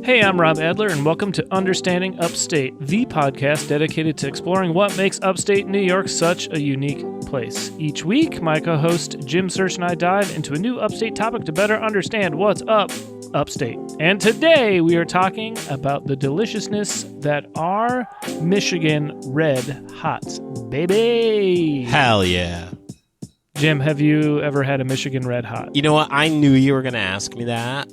Hey, I'm Rob Adler, and welcome to Understanding Upstate, the podcast dedicated to exploring what makes upstate New York such a unique place. Each week, my co-host Jim Search and I dive into a new upstate topic to better understand what's up upstate. And today, we are talking about the deliciousness that are Michigan Red Hots, baby! Hell yeah. Jim, have you ever had a Michigan Red Hot? You know what? I knew you were going to ask me that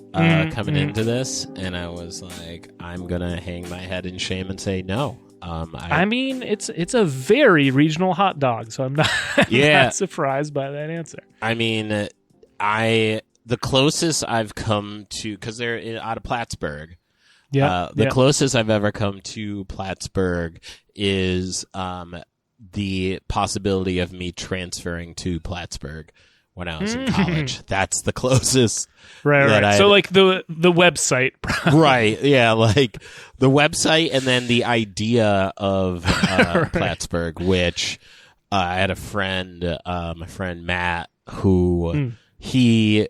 coming into this, and I was like, I'm going to hang my head in shame and say no. I mean, it's a very regional hot dog, so I'm not, not surprised by that answer. I mean, the closest I've come to, because they're out of Plattsburgh, the closest I've ever come to Plattsburgh is the possibility of me transferring to Plattsburgh when I was in college. That's the closest. Right. So like the website. Right. Yeah. Like the website and then the idea of right. Plattsburgh, which I had a friend, my friend Matt, who he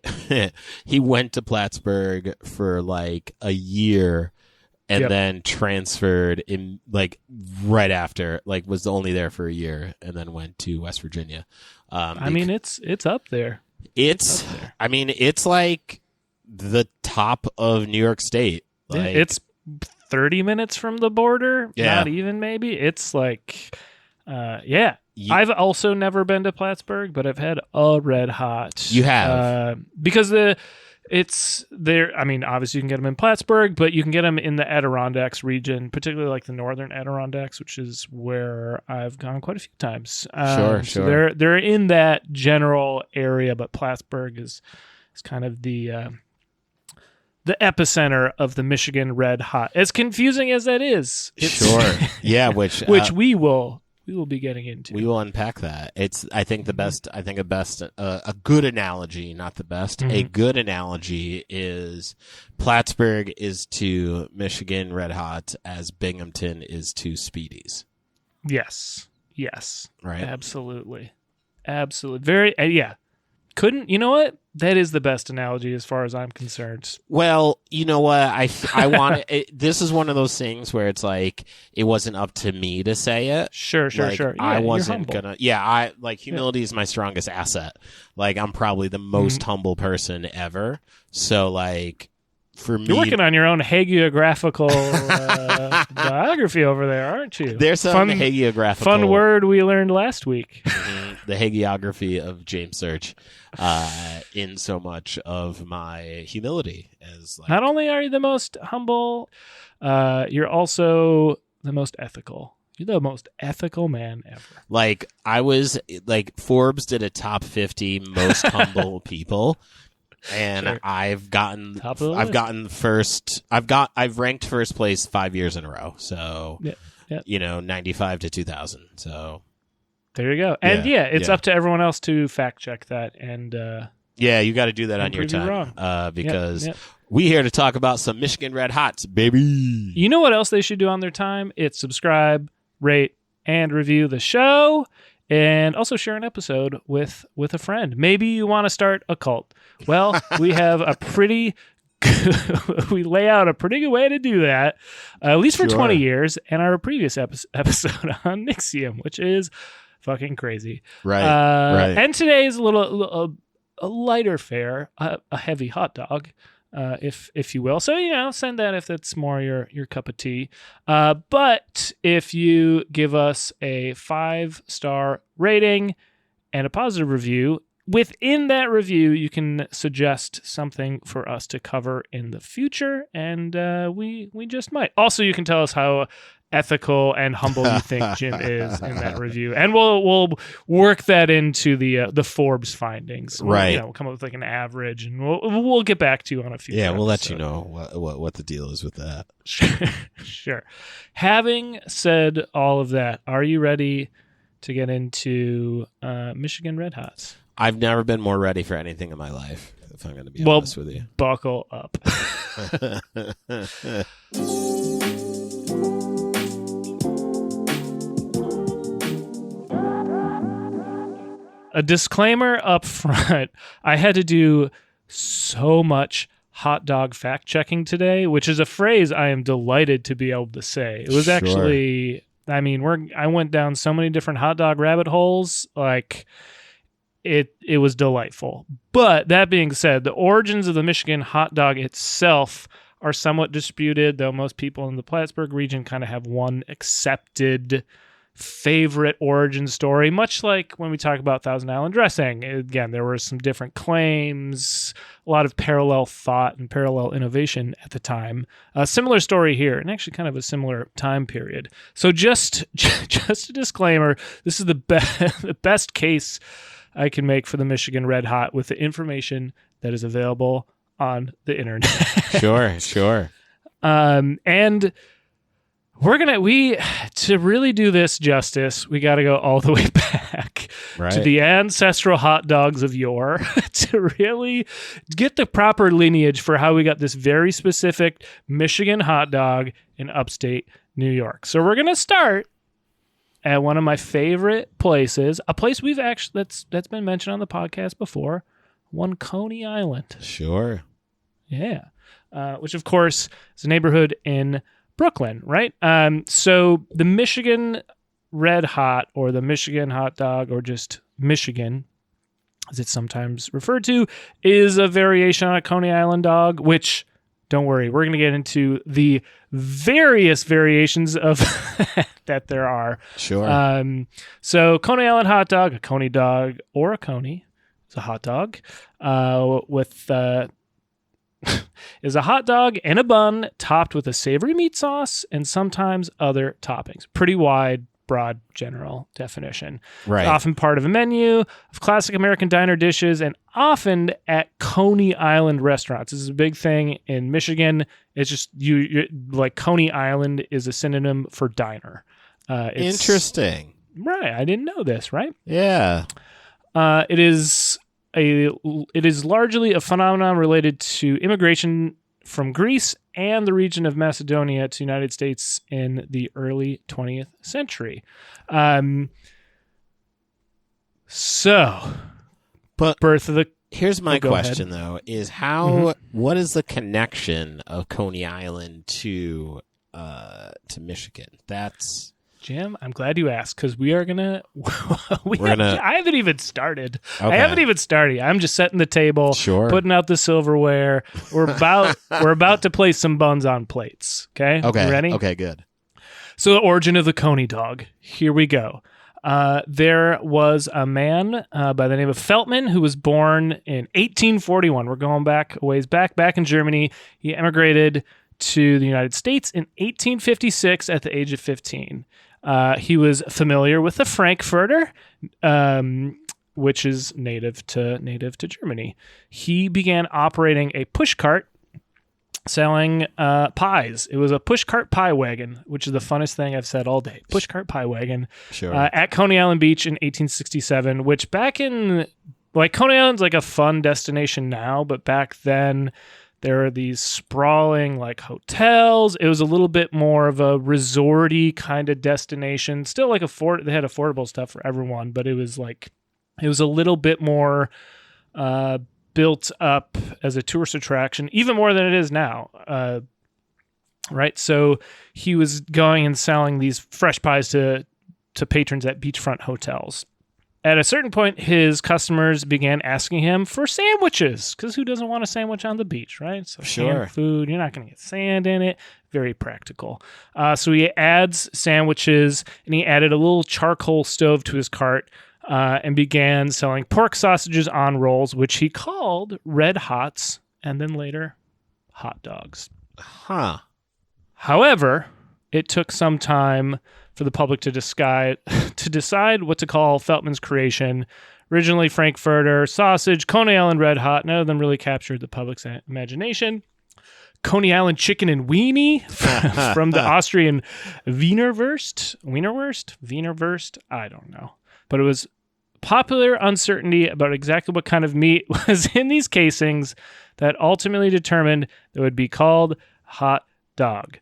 went to Plattsburgh for like a year and then transferred in like right after, like was only there for a year and then went to West Virginia. I mean, it's up there. I mean, it's like the top of New York State. Like, it's 30 minutes from the border. Yeah. Not even maybe. It's like, I've also never been to Plattsburgh, but I've had a Red Hot. You have. Because it's there. I mean, obviously you can get them in Plattsburgh, but you can get them in the Adirondacks region, particularly like the northern Adirondacks, which is where I've gone quite a few times. Sure. So they're in that general area, but Plattsburgh is kind of the epicenter of the Michigan Red Hot. As confusing as that is, sure, yeah, which we will be getting into. We will unpack that. I think a good analogy, not the best, a good analogy is Plattsburgh is to Michigan Red Hot as Binghamton is to Speedies. Yes. Right. Absolutely. Very, you know what? That is the best analogy as far as I'm concerned. Well, you know what? I want this is one of those things where it's like it wasn't up to me to say it. Sure. Yeah, I wasn't gonna. Yeah, humility is my strongest asset. Like I'm probably the most humble person ever. So like for me, you're working on your own hagiographical biography over there, aren't you? There's some hagiographical fun word we learned last week. The hagiography of James Search, in so much of my humility as like, not only are you the most humble, you're also the most ethical. You're the most ethical man ever. Like I was like Forbes did a top 50 most humble people. And sure. I've ranked first place 5 years in a row. So, 95 to 2000. So there you go. And it's up to everyone else to fact check that. And you got to do that on your time because we here to talk about some Michigan Red Hots, baby. You know what else they should do on their time? It's subscribe, rate, and review the show. And also share an episode with a friend. Maybe you want to start a cult. Well, we have we lay out a pretty good way to do that, at least for 20 years, and our previous episode on Nixium, which is fucking crazy. Right. And today is a lighter fare, a heavy hot dog. If you will. So, send that if that's more your cup of tea. But if you give us a 5-star rating and a positive review, within that review, you can suggest something for us to cover in the future, and we just might. Also, you can tell us how ethical and humble you think Jim is in that review, and we'll work that into the Forbes findings. Right, we'll come up with like an average, and we'll get back to you on a few. Yeah, we'll let you know what the deal is with that. Sure. Having said all of that, are you ready to get into Michigan Red Hots? I've never been more ready for anything in my life, if I'm going to be honest with you. Buckle up. A disclaimer up front. I had to do so much hot dog fact checking today, which is a phrase I am delighted to be able to say. It was actually, I mean, I went down so many different hot dog rabbit holes, like it was delightful. But that being said, the origins of the Michigan hot dog itself are somewhat disputed, though most people in the Plattsburgh region kind of have one accepted favorite origin story, much like when we talk about Thousand Island dressing. Again, there were some different claims, a lot of parallel thought and parallel innovation at the time. A similar story here, and actually kind of a similar time period. So just a disclaimer, this is the best case I can make for the Michigan Red Hot with the information that is available on the internet. Sure. And to really do this justice, we got to go all the way back to the ancestral hot dogs of yore to really get the proper lineage for how we got this very specific Michigan hot dog in upstate New York. So we're going to start at one of my favorite places, a place we've actually that's been mentioned on the podcast before, one Coney Island. Sure. Yeah. Which of course is a neighborhood in Brooklyn, right? So the Michigan Red Hot, or the Michigan hot dog, or just Michigan, as it's sometimes referred to, is a variation on a Coney Island dog, which, don't worry, we're going to get into the various variations of that there are. Sure. So Coney Island hot dog, a Coney dog, or a Coney, is a hot dog is a hot dog and a bun topped with a savory meat sauce and sometimes other toppings. Pretty wide, broad, general definition. Right. It's often part of a menu of classic American diner dishes and often at Coney Island restaurants. This is a big thing in Michigan. It's just you like Coney Island is a synonym for diner. Interesting. Right. I didn't know this, right? Yeah. It is largely a phenomenon related to immigration from Greece and the region of Macedonia to the United States in the early 20th century. But birth of the... Here's my question, though, is what is the connection of Coney Island to Michigan? That's... Jim, I'm glad you asked, because we are gonna. I haven't even started. Okay. I'm just setting the table, putting out the silverware. We're about to place some buns on plates. Okay. Okay. You ready? Okay. Good. So the origin of the Coney dog. Here we go. There was a man by the name of Feltman who was born in 1841. We're going back a ways back in Germany. He emigrated to the United States in 1856 at the age of 15. He was familiar with the Frankfurter, which is native to Germany. He began operating a pushcart selling pies. It was a pushcart pie wagon, which is the funnest thing I've said all day. Pushcart pie wagon. Sure. At Coney Island Beach in 1867, which back in, like, Coney Island's like a fun destination now, but back then there are these sprawling like hotels. It was a little bit more of a resorty kind of destination. Still like they had affordable stuff for everyone, but it was a little bit more built up as a tourist attraction, even more than it is now. Right. So he was going and selling these fresh pies to patrons at beachfront hotels. At a certain point, his customers began asking him for sandwiches, because who doesn't want a sandwich on the beach, right? So canned food, you're not going to get sand in it. Very practical. So he adds sandwiches, and he added a little charcoal stove to his cart and began selling pork sausages on rolls, which he called Red Hots, and then later hot dogs. Huh. However, it took some time for the public to decide what to call Feltman's creation. Originally Frankfurter, sausage, Coney Island Red Hot. None of them really captured the public's imagination. Coney Island chicken and weenie from the Austrian Wienerwurst, I don't know. But it was popular uncertainty about exactly what kind of meat was in these casings that ultimately determined they would be called hot dog.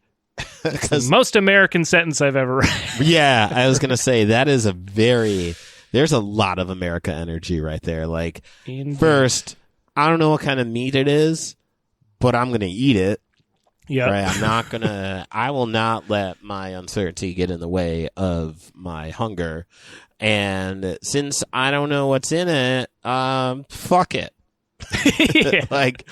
It's the most American sentence I've ever read. Yeah, I was going to say, that is there's a lot of America energy right there. Like, Indeed. First, I don't know what kind of meat it is, but I'm going to eat it. Yeah. Right? I will not let my uncertainty get in the way of my hunger. And since I don't know what's in it, fuck it. Yeah. Like,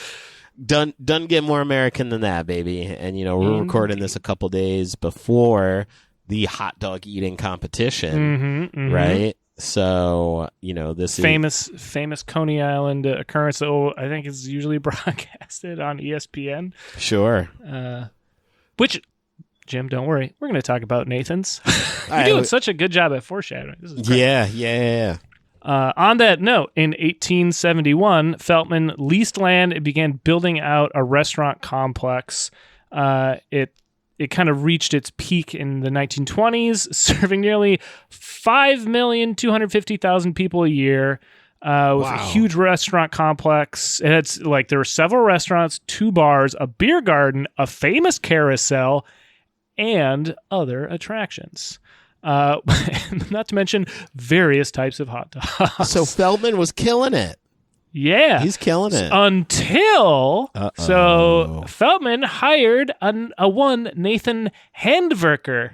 doesn't get more American than that, baby. And, we're recording this a couple days before the hot dog eating competition, right? So, this famous Coney Island occurrence that I think is usually broadcasted on ESPN. Sure. Which, Jim, don't worry. We're going to talk about Nathan's. You're doing such a good job at foreshadowing. This is great. Yeah. On that note, in 1871, Feltman leased land and began building out a restaurant complex. It kind of reached its peak in the 1920s, serving nearly 5,250,000 people a year with a huge restaurant complex. And it's like there were several restaurants, 2 bars, a beer garden, a famous carousel, and other attractions. Not to mention various types of hot dogs. So Feldman was killing it. Yeah. He's killing it. Until, so Feldman hired a one Nathan Handwerker.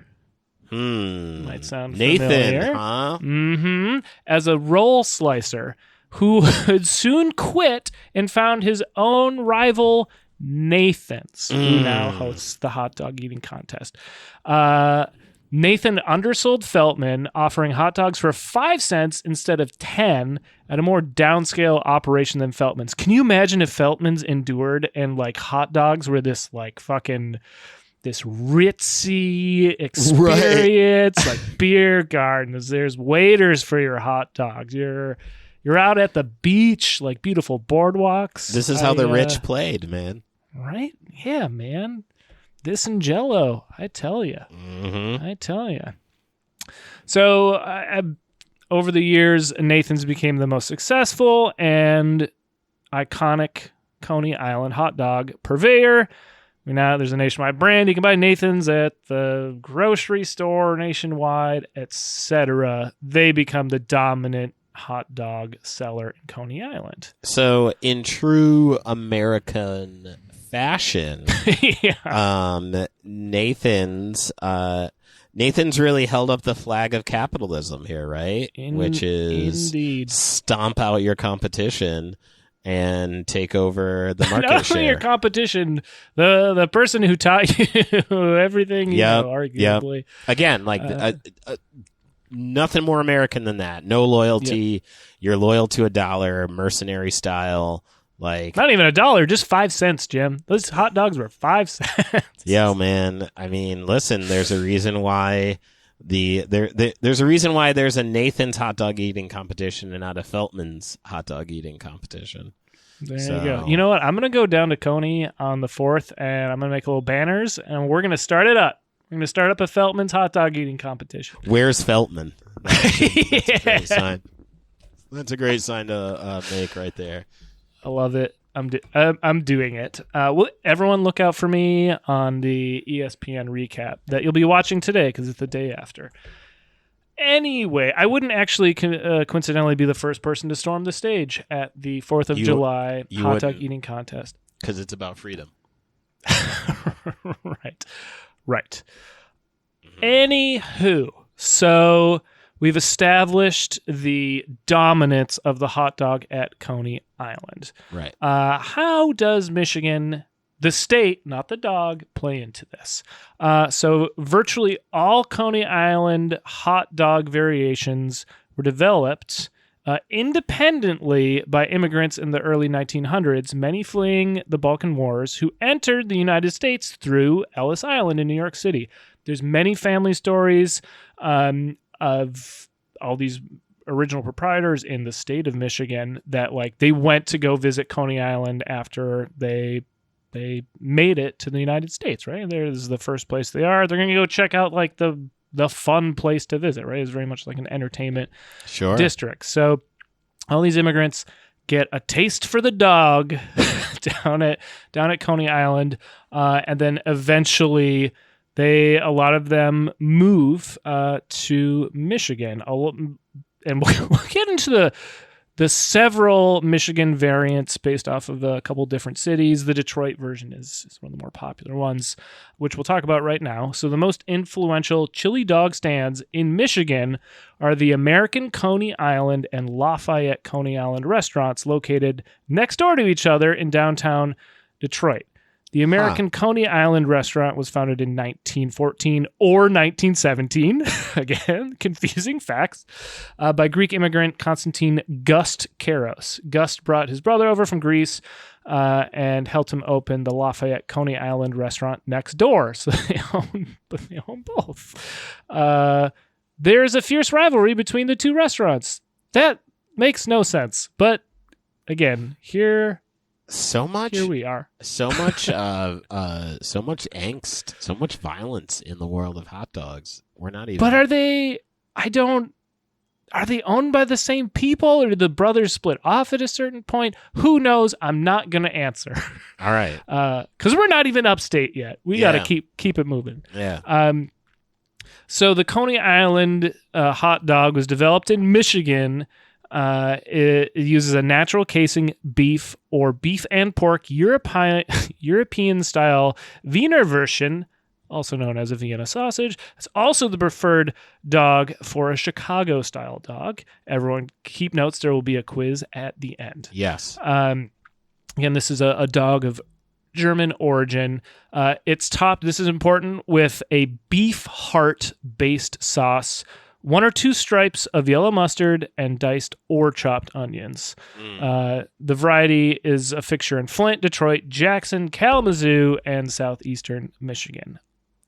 Might sound familiar. Nathan, huh? Mm-hmm. As a roll slicer who would soon quit and found his own rival, Nathan's, who now hosts the hot dog eating contest. Nathan undersold Feltman, offering hot dogs for 5 cents instead of 10 at a more downscale operation than Feltman's. Can you imagine if Feltman's endured and like hot dogs were this like fucking this ritzy experience, like beer gardens, there's waiters for your hot dogs. You're out at the beach, like beautiful boardwalks. This is how the rich played, man. Right? Yeah, man. This and Jell-O, I tell you. I tell you. So, over the years, Nathan's became the most successful and iconic Coney Island hot dog purveyor. Now there's a nationwide brand. You can buy Nathan's at the grocery store nationwide, etc. They become the dominant hot dog seller in Coney Island. So, in true American fashion, Nathan's really held up the flag of capitalism here, right? Which is indeed stomp out your competition and take over the market Not share. only your competition, the person who taught you everything, arguably. Yep. Again, like nothing more American than that. No loyalty. Yep. You're loyal to $1, mercenary style. Like not even $1, just 5 cents, Jim. Those hot dogs were 5 cents. Yo, man. I mean, listen. There's a reason why there's a reason why there's a Nathan's hot dog eating competition and not a Feltman's hot dog eating competition. There you go. You know what? I'm gonna go down to Coney on the 4th, and I'm gonna make little banners, and we're gonna start it up. We're gonna start up a Feltman's hot dog eating competition. Where's Feltman? That's a great sign. That's a great sign to make right there. I love it. I'm doing it. Everyone look out for me on the ESPN recap that you'll be watching today because it's the day after. Anyway, I wouldn't actually coincidentally be the first person to storm the stage at the 4th of July hot dog eating contest. Because it's about freedom. Right. Anywho, so we've established the dominance of the hot dog at Coney Island. Right. How does Michigan, the state, not the dog, play into this? So virtually all Coney Island hot dog variations were developed independently by immigrants in the early 1900s, many fleeing the Balkan Wars, who entered the United States through Ellis Island in New York City. There's many family stories of all these original proprietors in the state of Michigan that like they went to go visit Coney Island after they made it to the United States, right? This is the first place they are. They're going to go check out like the fun place to visit, right? It's very much like an entertainment district. So all these immigrants get a taste for the dog down at Coney Island, and then eventually a lot of them move to Michigan. And we'll get into the several Michigan variants based off of a couple different cities. The Detroit version is one of the more popular ones, which we'll talk about right now. So the most influential chili dog stands in Michigan are the American Coney Island and Lafayette Coney Island restaurants located next door to each other in downtown Detroit. The American Coney Island restaurant was founded in 1914 or 1917. Again, confusing facts. By Greek immigrant Konstantin Gust Karos. Gust brought his brother over from Greece and helped him open the Lafayette Coney Island restaurant next door. So they own both. There's a fierce rivalry between the two restaurants. That makes no sense. But again, here we are. So much angst, so much violence in the world of hot dogs. We're not even. But are they owned by the same people, or did the brothers split off at a certain point? Who knows? I'm not going to answer. All right. Because we're not even upstate yet. We got to keep it moving. Yeah. So the Coney Island hot dog was developed in Michigan. It uses a natural casing beef or beef and pork European style Wiener version, also known as a Vienna sausage. It's also the preferred dog for a Chicago style dog. Everyone keep notes. There will be a quiz at the end. Yes. Again, this is a dog of German origin. It's topped, this is important, with a beef heart based sauce, 1 or 2 stripes of yellow mustard, and diced or chopped onions. The variety is a fixture in Flint, Detroit, Jackson, Kalamazoo, and southeastern Michigan,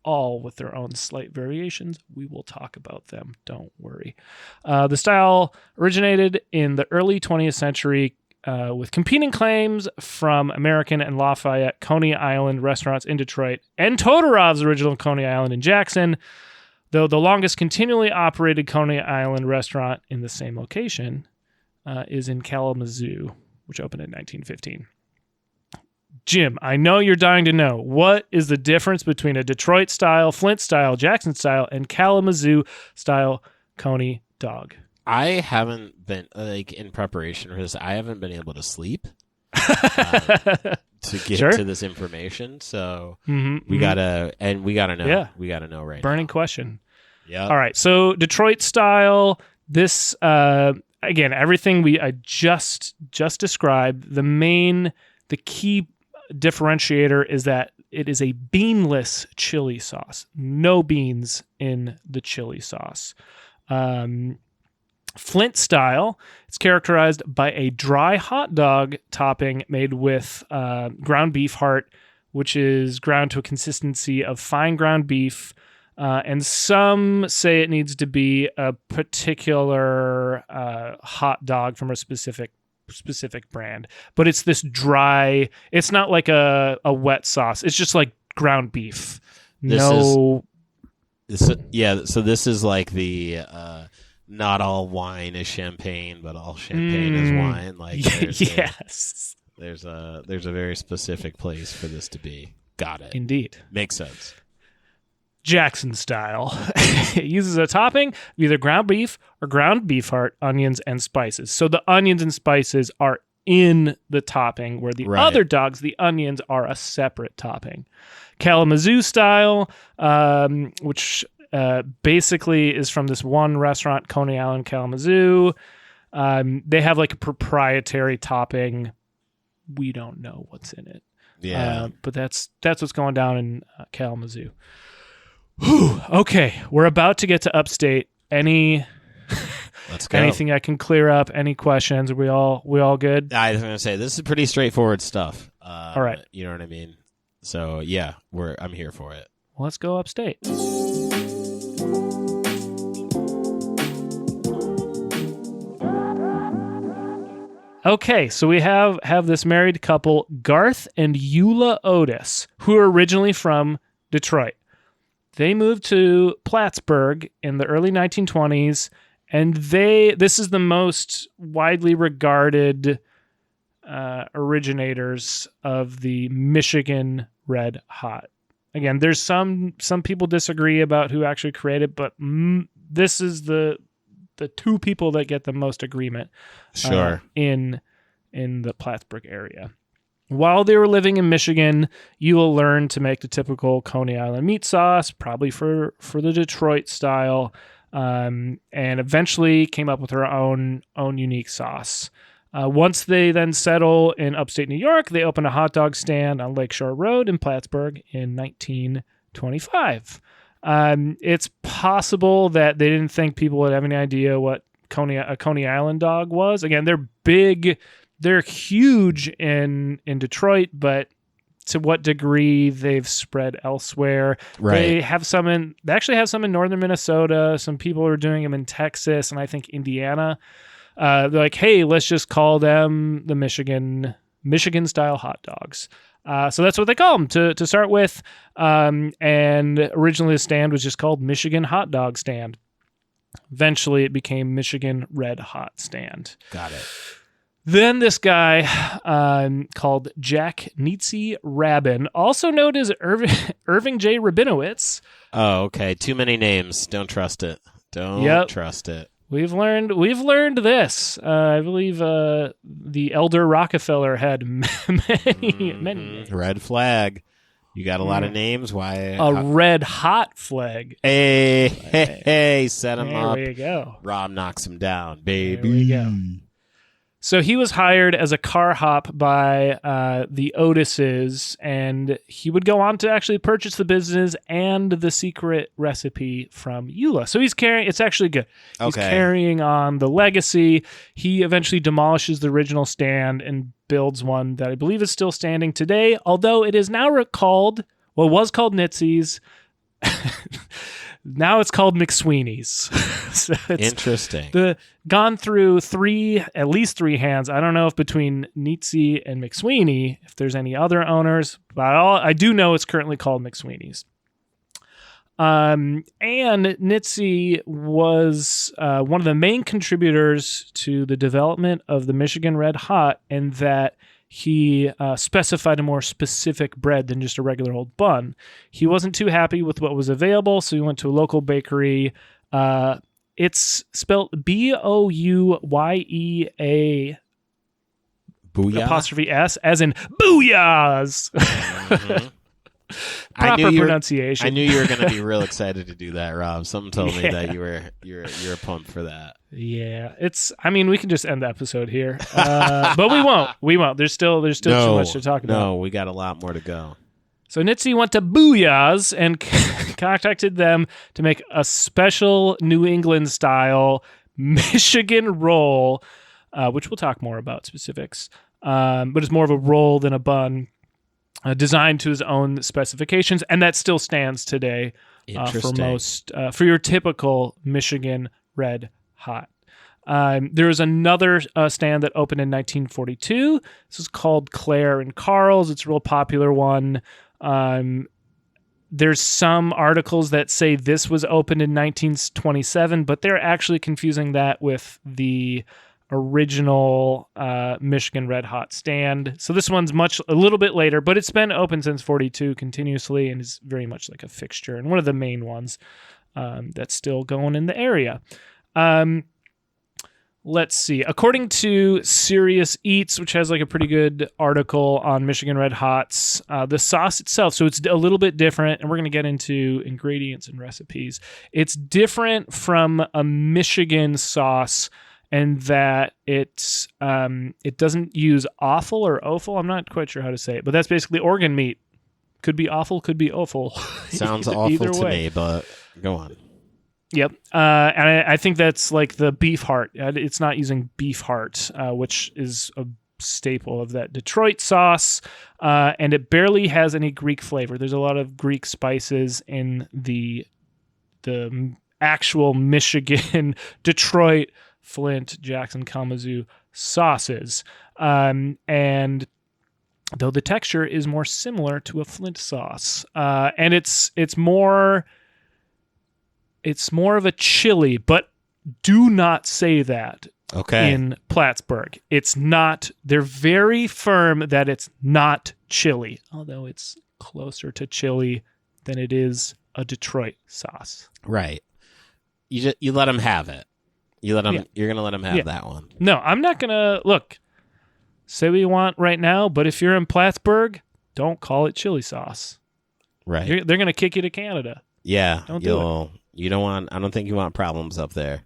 all with their own slight variations. We will talk about them, don't worry. The style originated in the early 20th century with competing claims from American and Lafayette Coney Island restaurants in Detroit and Todorov's original Coney Island in Jackson, though the longest continually operated Coney Island restaurant in the same location is in Kalamazoo, which opened in 1915. Jim, I know you're dying to know, what is the difference between a Detroit-style, Flint-style, Jackson-style, and Kalamazoo-style Coney dog? I haven't been, in preparation for this, I haven't been able to sleep to get to this information. So we gotta know. Yeah. We gotta know right Burning now. Question. Yeah. All right. So Detroit style, this, again, everything I just described, the key differentiator is that it is a beanless chili sauce. No beans in the chili sauce. Flint style, it's characterized by a dry hot dog topping made with ground beef heart, which is ground to a consistency of fine ground beef. And some say it needs to be a particular hot dog from a specific brand. But it's this dry, it's not like a wet sauce. It's just like ground beef. So this is like the... not all wine is champagne, but all champagne is wine. Like yes, there's a very specific place for this to be. Got it. Indeed, makes sense. Jackson style. It uses a topping of either ground beef or ground beef heart, onions, and spices. So the onions and spices are in the topping, where the other dogs, the onions, are a separate topping. Kalamazoo style, which basically is from this one restaurant, Coney Island, Kalamazoo. They have like a proprietary topping. We don't know what's in it. Yeah. But that's what's going down in Kalamazoo. Whew. Okay, we're about to get to Upstate. Let's go. Anything I can clear up? Any questions? Are we all good? I was going to say, this is pretty straightforward stuff. All right. You know what I mean? So yeah, I'm here for it. Well, let's go Upstate. Okay, so we have this married couple, Garth and Eula Otis, who are originally from Detroit. They moved to Plattsburgh in the early 1920s, and this is the most widely regarded originators of the Michigan Red Hot. Again, there's some people disagree about who actually created it, but this is the the two people that get the most agreement Sure. in the Plattsburgh area. While they were living in Michigan, Eula learned to make the typical Coney Island meat sauce, probably for the Detroit style, and eventually came up with her own unique sauce. Once they then settle in upstate New York, they opened a hot dog stand on Lakeshore Road in Plattsburgh in 1925. It's possible that they didn't think people would have any idea what a Coney Island dog was. Again, they're big. They're huge in Detroit, but to what degree they've spread elsewhere. Right. They actually have some in northern Minnesota. Some people are doing them in Texas and I think Indiana. They're like, hey, let's just call them the Michigan style hot dogs. So that's what they call them to start with. And originally the stand was just called Michigan Hot Dog Stand. Eventually it became Michigan Red Hot Stand. Got it. Then this guy called Jack Nietzsche Rabin, also known as Irving J. Rabinowitz. Oh, okay. Too many names. Don't trust it. Don't trust it. We've learned this. I believe the elder Rockefeller had many. Red flag. You got a lot of names. Why? A red hot flag. Hey, set him up. There you go. Rob knocks him down, baby. There we go. So he was hired as a car hop by the Otises, and he would go on to actually purchase the business and the secret recipe from Eula. So he's carrying, it's actually good. He's carrying on the legacy. He eventually demolishes the original stand and builds one that I believe is still standing today, although it is now it was called Nitsy's. Now it's called McSweeney's. So it's interesting. Gone through at least three hands. I don't know if between Nietzsche and McSweeney, if there's any other owners, but I do know it's currently called McSweeney's. And Nietzsche was one of the main contributors to the development of the Michigan Red Hot, and that he specified a more specific bread than just a regular old bun. He wasn't too happy with what was available, so he went to a local bakery. It's spelled Bouya apostrophe S, as in booyahs. Mm-hmm. Proper pronunciation. I knew you were going to be real excited to do that, Rob. Someone told me that you're pumped for that. Yeah, we can just end the episode here, but we won't. There's still too much to talk about. No, we got a lot more to go. So Nitzy went to Booyah's and contacted them to make a special New England style Michigan roll, which we'll talk more about specifics. But it's more of a roll than a bun. Designed to his own specifications, and that still stands today for your typical Michigan Red Hot. There was another stand that opened in 1942. This is called Claire and Carl's. It's a real popular one. There's some articles that say this was opened in 1927, but they're actually confusing that with the original Michigan Red Hot stand. So this one's a little bit later, but it's been open since 42 continuously and is very much like a fixture and one of the main ones that's still going in the area. Let's see. According to Serious Eats, which has like a pretty good article on Michigan Red Hots, the sauce itself, so it's a little bit different, and we're going to get into ingredients and recipes. It's different from a Michigan sauce, and that it doesn't use offal or offal. I'm not quite sure how to say it, but that's basically organ meat. Could be offal, could be offal. Sounds awful to me, but go on. Yep. And I think that's like the beef heart. It's not using beef heart, which is a staple of that Detroit sauce, and it barely has any Greek flavor. There's a lot of Greek spices in the actual Michigan, Detroit, Flint, Jackson, Kalamazoo sauces. And though the texture is more similar to a Flint sauce, and it's more of a chili, but do not say that in Plattsburgh. It's not, they're very firm that it's not chili, although it's closer to chili than it is a Detroit sauce. Right. You let them have it. You're gonna let them have that one. No, I'm not gonna look. Say what you want right now, but if you're in Plattsburgh, don't call it chili sauce. Right. They're gonna kick you to Canada. Yeah. Don't do it. You don't want. I don't think you want problems up there.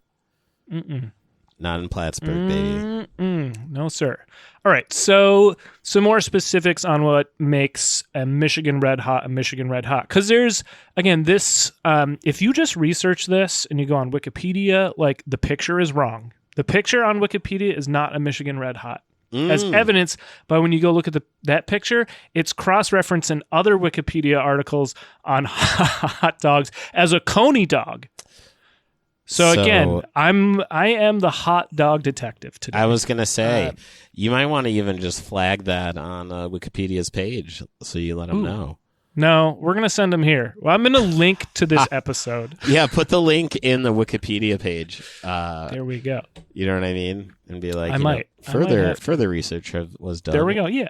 Mm-mm. Not in Plattsburgh, baby. No, sir. All right. So some more specifics on what makes a Michigan Red Hot a Michigan Red Hot. Because there's, again, this, if you just research this and you go on Wikipedia, like the picture is wrong. The picture on Wikipedia is not a Michigan Red Hot. As evidence by when you go look at that picture, it's cross-referenced in other Wikipedia articles on hot dogs as a Coney dog. So again, I am the hot dog detective today. I was gonna say you might want to even just flag that on Wikipedia's page so you let them know. No, we're gonna send them here. Well, I'm gonna link to this episode. Yeah, put the link in the Wikipedia page. There we go. You know what I mean? And be like, further research was done. There we go. Yeah,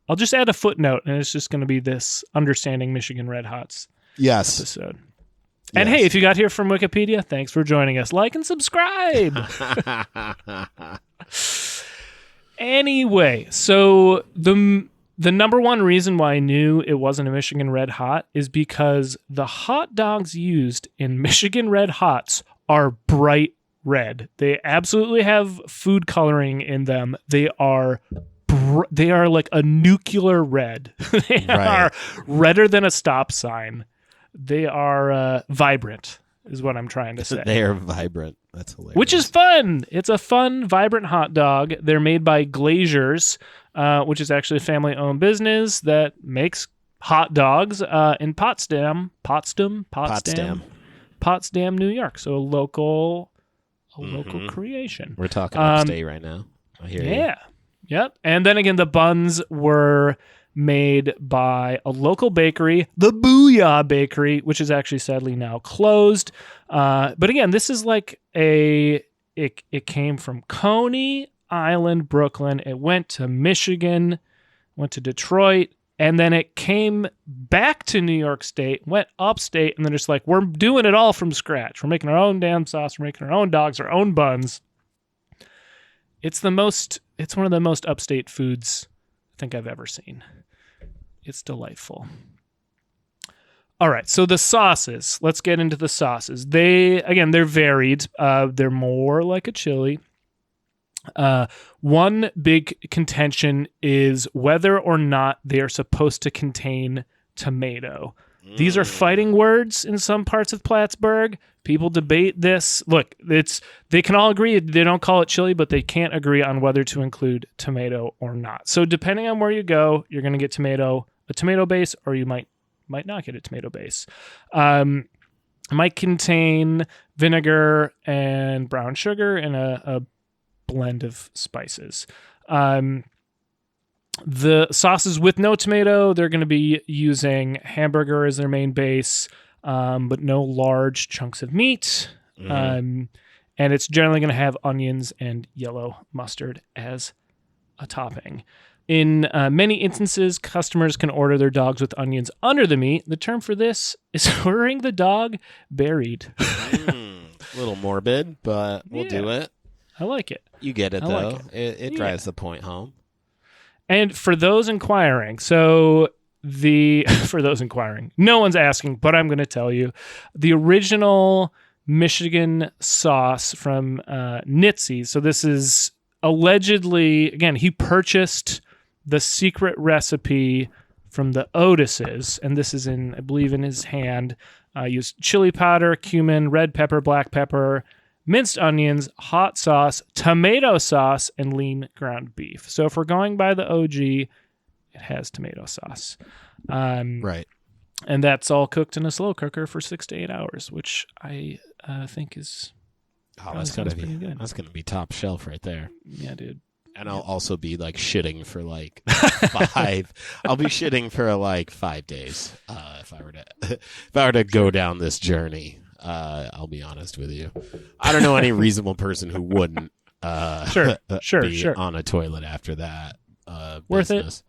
I'll just add a footnote, and it's just gonna be this understanding Michigan Red Hots. Yes. Episode. And hey, if you got here from Wikipedia, thanks for joining us. Like and subscribe. Anyway, so the number one reason why I knew it wasn't a Michigan Red Hot is because the hot dogs used in Michigan Red Hots are bright red. They absolutely have food coloring in them. They are like a nuclear red. They are redder than a stop sign. They are vibrant, is what I'm trying to say. They are vibrant. That's hilarious. Which is fun. It's a fun, vibrant hot dog. They're made by Glazier's, which is actually a family-owned business that makes hot dogs in Potsdam, New York. So a local creation. We're talking Upstate right now. I hear you. Yeah. Yep. And then again, the buns were made by a local bakery, the Booyah Bakery, which is actually sadly now closed. But again, this is like it came from Coney Island, Brooklyn. It went to Michigan, went to Detroit, and then it came back to New York State, went upstate, and they're just like, we're doing it all from scratch. We're making our own damn sauce. We're making our own dogs, our own buns. It's one of the most upstate foods I think I've ever seen. It's delightful. All right, so the sauces. Let's get into the sauces. They're varied. They're more like a chili. One big contention is whether or not they are supposed to contain tomato. These are fighting words in some parts of Plattsburgh. People debate this. Look, they can all agree they don't call it chili, but they can't agree on whether to include tomato or not. So depending on where you go, you're going to get a tomato base, or you might not get a tomato base. It might contain vinegar and brown sugar and a blend of spices. The sauces with no tomato, they're going to be using hamburger as their main base, but no large chunks of meat. And it's generally going to have onions and yellow mustard as a topping. In many instances, customers can order their dogs with onions under the meat. The term for this is ordering the dog buried. A little morbid, but we'll do it. I like it. You get it, though. Like it. It drives the point home. And for those inquiring, no one's asking, but I'm going to tell you, the original Michigan sauce from Nitzy. So this is allegedly, again, he purchased the secret recipe from the Otises, and this is I believe in his hand. Used chili powder, cumin, red pepper, black pepper, minced onions, hot sauce, tomato sauce, and lean ground beef. So if we're going by the OG, it has tomato sauce. Right. And that's all cooked in a slow cooker for 6 to 8 hours, which I think is that's gonna be top shelf right there. Yeah, dude. And I'll also be like shitting for like 5. I'll be shitting for like 5 days if I were to go down this journey. I'll be honest with you. I don't know any reasonable person who wouldn't be on a toilet after that. Worth business.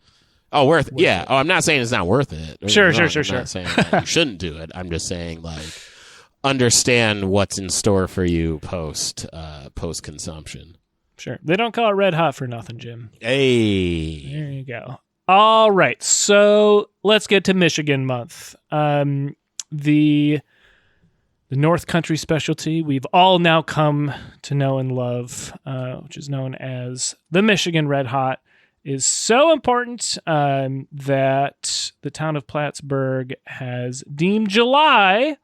Oh, worth it. Yeah. Oh, I'm not saying it's not worth it. Sure. I'm not saying that you shouldn't do it. I'm just saying like understand what's in store for you post consumption. Sure. They don't call it red hot for nothing, Jim. Hey. There you go. All right. So let's get to Michigan month. The North Country specialty we've all now come to know and love, which is known as the Michigan Red Hot, is so important that the town of Plattsburgh has deemed July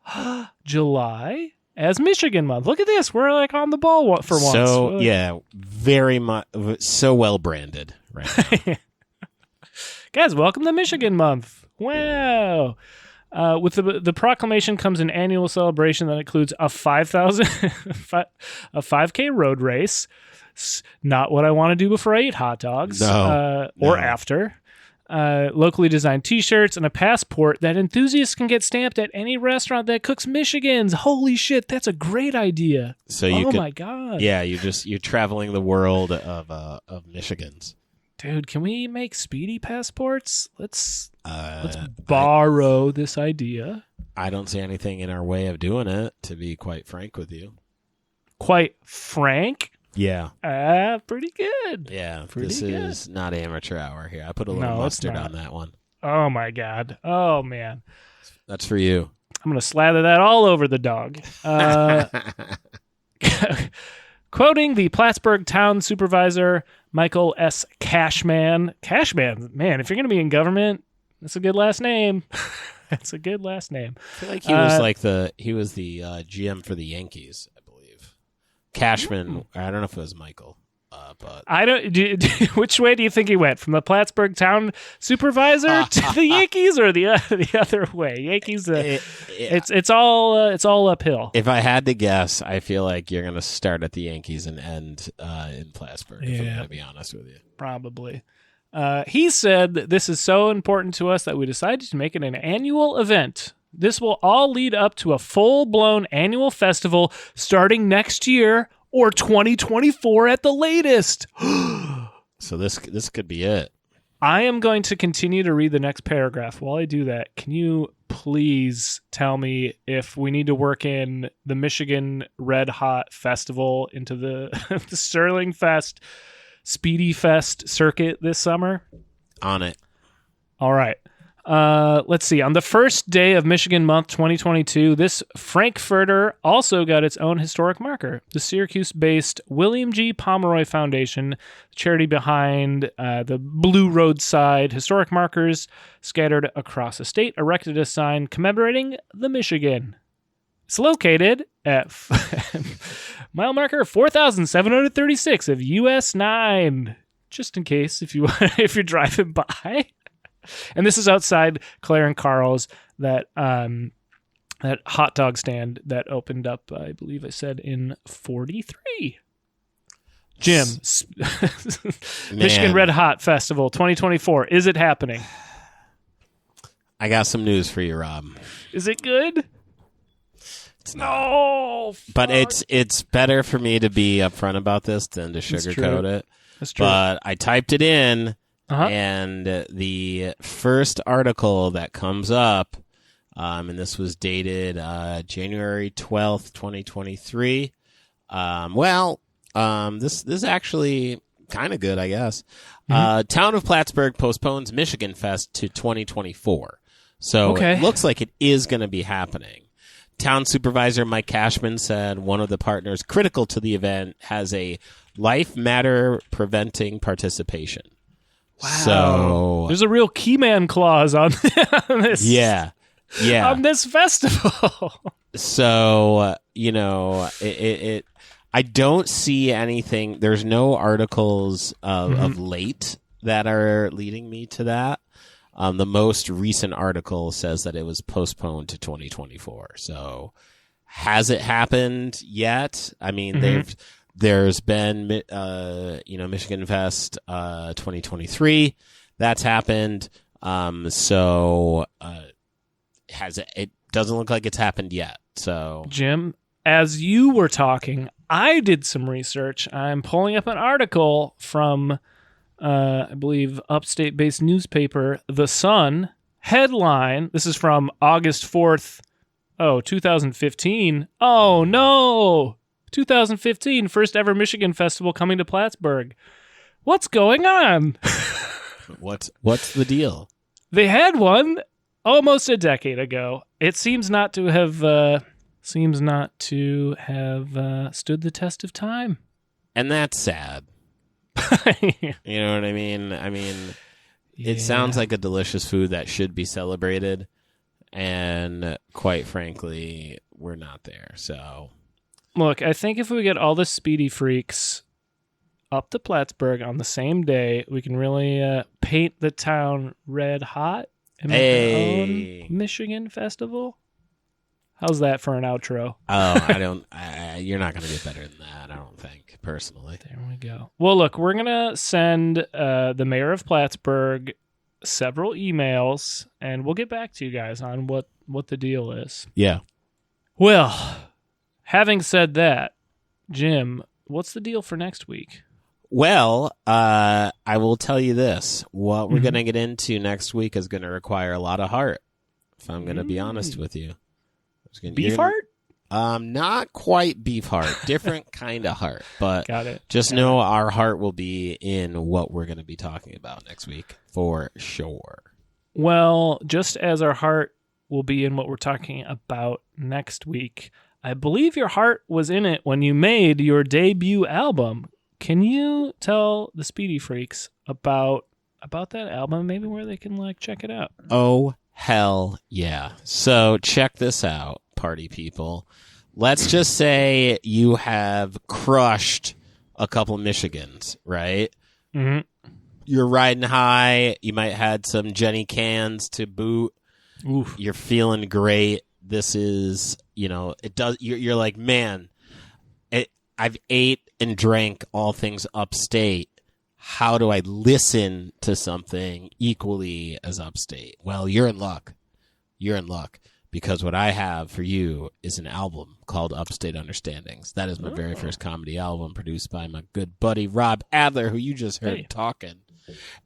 as Michigan month. Look at this. We're like on the ball for once. So, yeah, very much, so well branded right now. Guys, welcome to Michigan month. Wow. With the proclamation comes an annual celebration that includes a 5K road race. Not what I want to do before I eat hot dogs or after. Locally designed T-shirts and a passport that enthusiasts can get stamped at any restaurant that cooks Michigans. Holy shit, that's a great idea! So my god, yeah, you're traveling the world of Michigans. Dude, can we make speedy passports? Let's borrow this idea. I don't see anything in our way of doing it, to be quite frank with you. Quite frank? Yeah. Pretty good. Yeah, this is not amateur hour here. I put a little mustard on that one. Oh, my God. Oh, man. That's for you. I'm going to slather that all over the dog. Quoting the Plattsburgh town supervisor, Michael S. Cashman. Cashman, man, if you're going to be in government, that's a good last name. That's a good last name. I feel like he was the GM for the Yankees, I believe. Cashman, I don't know if it was Michael, but I don't. Which way do you think he went? From the Plattsburgh town supervisor to the Yankees, or the other way? Yankees. It's all uphill. If I had to guess, I feel like you're going to start at the Yankees and end in Plattsburgh. If I'm going to be honest with you, probably. He said that this is so important to us that we decided to make it an annual event. This will all lead up to a full-blown annual festival starting next year or 2024 at the latest. So this could be it. I am going to continue to read the next paragraph. While I do that, can you please tell me if we need to work in the Michigan Red Hot Festival into the Sterling Fest, Speedy Fest circuit this summer? On it. All right. Let's see. On the first day of Michigan Month 2022, this Frankfurter also got its own historic marker. The Syracuse-based William G. Pomeroy Foundation, the charity behind the Blue Roadside historic markers scattered across the state, erected a sign commemorating the Michigan. It's located at mile marker 4,736 of US 9. Just in case if you're driving by. And this is outside Claire and Carl's, that hot dog stand that opened up, I believe I said, in 43. Jim, Michigan Red Hot Festival 2024. Is it happening? I got some news for you, Rob. Is it good? It's not. No, but it's better for me to be upfront about this than to sugarcoat it. That's true. But I typed it in. And the first article that comes up, and this was dated January 12th, 2023. This is actually kind of good, I guess. Town of Plattsburgh postpones Michigan Fest to 2024. So It looks like it is going to be happening. Town Supervisor Mike Cashman said one of the partners critical to the event has a life matter preventing participation. Wow. So there's a real keyman clause on this. Yeah. On this festival. So, I don't see anything. There's no articles of late that are leading me to that. The most recent article says that it was postponed to 2024. So has it happened yet? I mein, There's been, Michigan Fest 2023. That's happened. It doesn't look like it's happened yet. So, Jim, as you were talking, I did some research. I'm pulling up an article from, I believe, Upstate-based newspaper, The Sun. Headline, this is from August 4th Oh, 2015. Oh, no. 2015, first ever Michigan Festival coming to Plattsburgh. What's going on? What's the deal? They had one almost a decade ago. It seems not to have stood the test of time. And that's sad. You know what I mean? It sounds like a delicious food that should be celebrated, and quite frankly, we're not there. So, look, I think if we get all the speedy freaks up to Plattsburgh on the same day, we can really paint the town red hot and make our own Michigan festival. How's that for an outro? Oh, you're not going to get better than that, I don't think, personally. There we go. Well, look, we're going to send the mayor of Plattsburgh several emails, and we'll get back to you guys on what the deal is. Yeah. Well, having said that, Jim, what's the deal for next week? Well, I will tell you this. What we're going to get into next week is going to require a lot of heart, if I'm going to be honest with you. Beef heart? Not quite beef heart. Different kind of heart. But Got it. just know our heart will be in what we're going to be talking about next week, for sure. Well, just as our heart will be in what we're talking about next week, I believe your heart was in it when you made your debut album. Can you tell the Speedy Freaks about that album, maybe where they can check it out? Oh, hell yeah. So check this out, party people. Let's just say you have crushed a couple Michigans, right? Mm-hmm. You're riding high. You might had some Jenny cans to boot. Oof. You're feeling great. This is, it does. You're like, man, I've ate and drank all things Upstate. How do I listen to something equally as Upstate? Well, you're in luck. You're in luck. Because what I have for you is an album called Upstate Understandings. That is my very first comedy album, produced by my good buddy Rob Adler, who you just heard talking.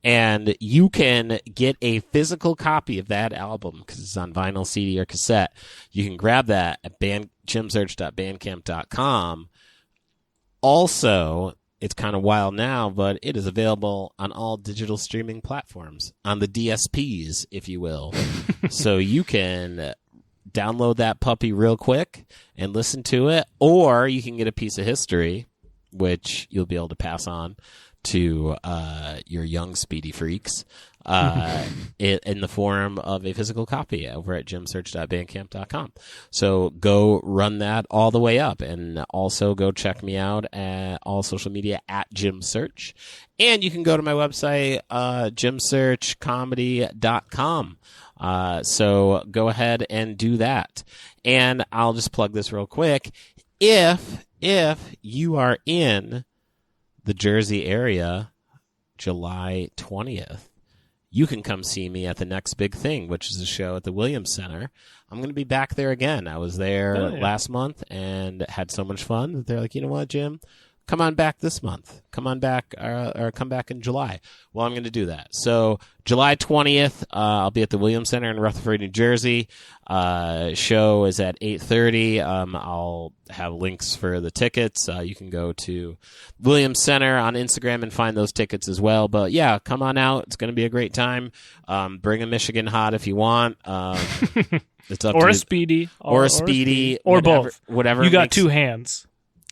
And you can get a physical copy of that album because it's on vinyl, CD, or cassette. You can grab that at jimsearch.bandcamp.com. Also, it's kind of wild now, but it is available on all digital streaming platforms, on the DSPs, if you will. So you can download that puppy real quick and listen to it, or you can get a piece of history, which you'll be able to pass on to your young Speedy Freaks in the form of a physical copy over at jimsearch.bandcamp.com. So go run that all the way up, and also go check me out at all social media at jimsearch. And you can go to my website, jimsearchcomedy.com. So go ahead and do that. And I'll just plug this real quick. If you are in the Jersey area, July 20th, you can come see me at the next big thing, which is a show at the Williams Center. I'm going to be back there again. I was there last month and had so much fun that they're like, you know what, Jim? Come on back this month. Come on back, or come back in July. Well, I'm going to do that. So July 20th, I'll be at the Williams Center in Rutherford, New Jersey. Show is at 8:30. I'll have links for the tickets. You can go to Williams Center on Instagram and find those tickets as well. But yeah, come on out. It's going to be a great time. Bring a Michigan hot if you want. It's up or to a you. Speedy. Or a Speedy. Or whatever, both. Whatever. You got two hands.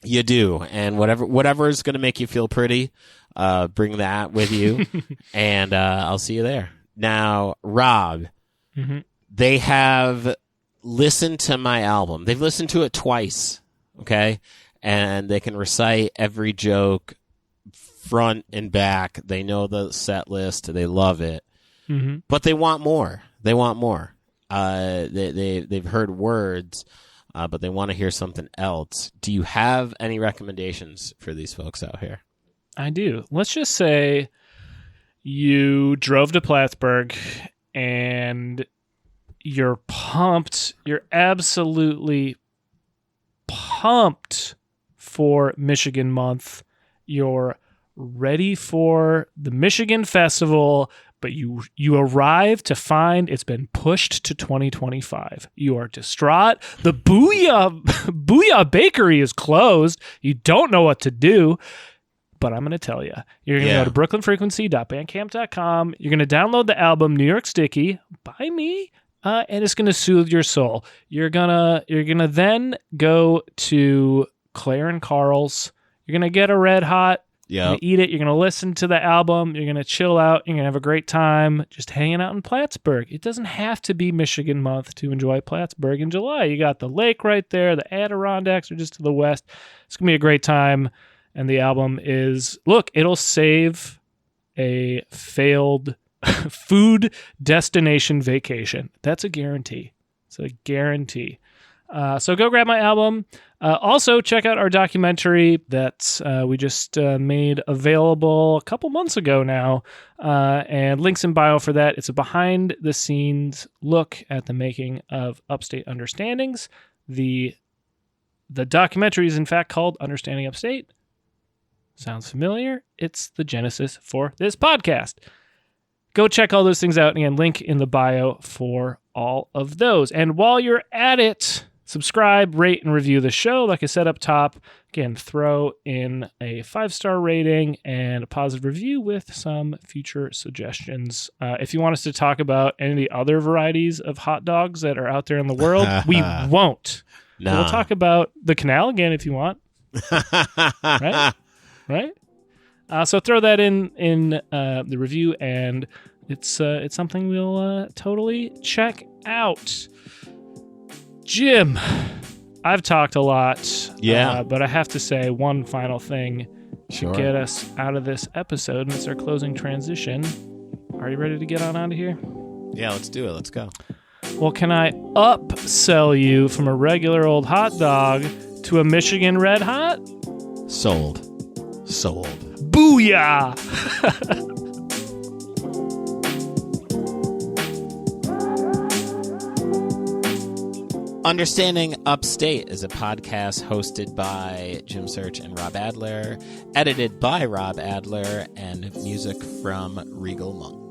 You do, and whatever is going to make you feel pretty, bring that with you, and I'll see you there. Now, Rob, they have listened to my album. They've listened to it twice, okay? And they can recite every joke front and back. They know the set list. They love it. But they want more. They want more. They've heard words, but they want to hear something else. Do you have any recommendations for these folks out here? I do. Let's just say you drove to Plattsburgh and you're pumped. You're absolutely pumped for Michigan Month. You're ready for the Michigan Festival, but you arrive to find it's been pushed to 2025. You are distraught. The Booyah Bakery is closed. You don't know what to do. But I'm going to tell you. You're going to go to brooklynfrequency.bandcamp.com. You're going to download the album New York Sticky by me, and it's going to soothe your soul. You're gonna then go to Claire and Carl's. You're going to get a Red Hot. You're going to eat it. You're going to listen to the album. You're going to chill out. You're going to have a great time just hanging out in Plattsburgh. It doesn't have to be Michigan month to enjoy Plattsburgh in July. You got the lake right there. The Adirondacks are just to the west. It's going to be a great time. And the album is, look, it'll save a failed food destination vacation. That's a guarantee. It's a guarantee. So go grab my album. Also, check out our documentary that we just made available a couple months ago now. And links in bio for that. It's a behind-the-scenes look at the making of Upstate Understandings. The documentary is, in fact, called Understanding Upstate. Sounds familiar? It's the genesis for this podcast. Go check all those things out. Again, link in the bio for all of those. And while you're at it, subscribe, rate, and review the show. Like I said up top, again, throw in a 5-star rating and a positive review with some future suggestions. If you want us to talk about any of the other varieties of hot dogs that are out there in the world, we won't. No. We'll talk about the canal again if you want. Right? So throw that in the review, and it's something we'll totally check out. Jim, I've talked a lot. Yeah. But I have to say one final thing Sure. to get us out of this episode, and it's our closing transition. Are you ready to get on out of here? Yeah, let's do it. Let's go. Well, can I upsell you from a regular old hot dog to a Michigan Red Hot? Sold. Booyah! Understanding Upstate is a podcast hosted by Jim Search and Rob Adler, edited by Rob Adler, and music from Regal Monk.